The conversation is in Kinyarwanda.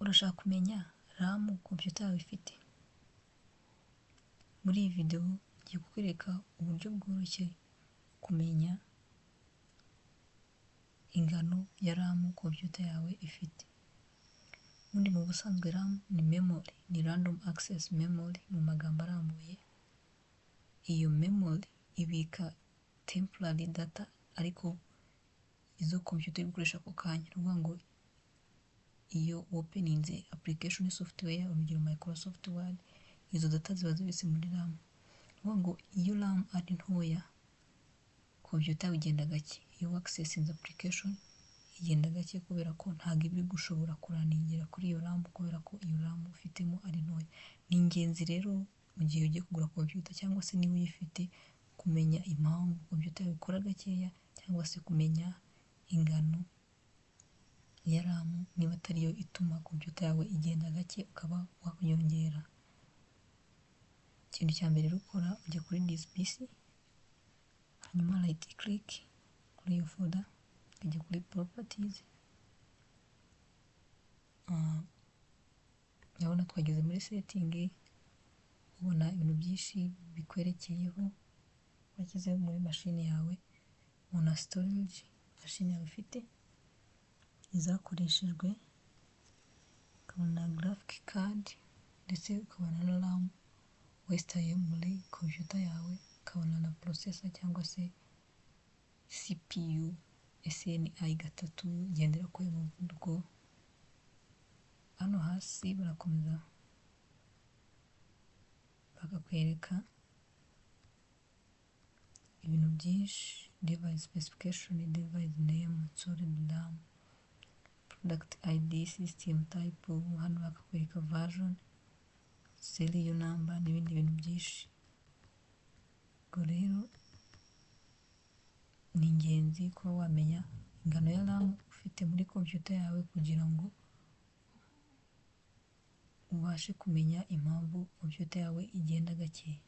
Urashaka kumenya RAM computer yawe ifite? Muri iyi video ngiye kukwereka uburyo bworoshye kumenya ingano ya RAM computer yawe ifite. Ubundi mu busanzwe RAM ni memory, ni random access memory mu magambo arambuye. Iyo memory ibika temporary data ariko izo computer iri gukoresha ako kanya. Ni ukuvuga ngo iyo openinze application software, urugero Microsoft Word, izo data ziba zibitse muri RAM. Ni ukuvuga ngo iyo RAM ari ntoya computer igenda gake, iyo accessinze application igenda gake kubera ko ntabwo iba iri gushobora kuraningira kuri iyo RAM kubera ko iyo RAM ufitemo ari ntoya. Ni ingenzi rero mu gihe ugiye kugura computer cyangwa se niba uyifite kumenya impamvu computer yawe ikora gakeya cyangwa se kumenya ingano ya RAM niba atariyo ituma computer yawe igenda gake ukaba wakongera. Ikintu cya mbere ukora ujya kuri this PC, hanyuma right click kuri iyo folder, ujya kuri properties. Urabona twageze muri setting, ubona ibintu byinshi bikwerekeyeho washyize muri mashini yawe. Ubona storage mashini yawe ifite, izakoreshejwe, ukabona graphic card ndetse ukabona na RAM wesitaye muri computer yawe, ukabona na processor cyangwa se CPU SNI 3 igendera kuri muvuduko. Hano hasi barakomeza bakakwereka ibintu byinshi: device specification, device name, solid RAM, product ID, system type. Hano bakakwereka version, serial number n'ibindi bintu byinshi. Ubwo rero ni ingenzi kuba wamenya ingano ya RAM ufite muri computer yawe kugira ngo ubashe kumenya impamvu computer yawe igenda gake.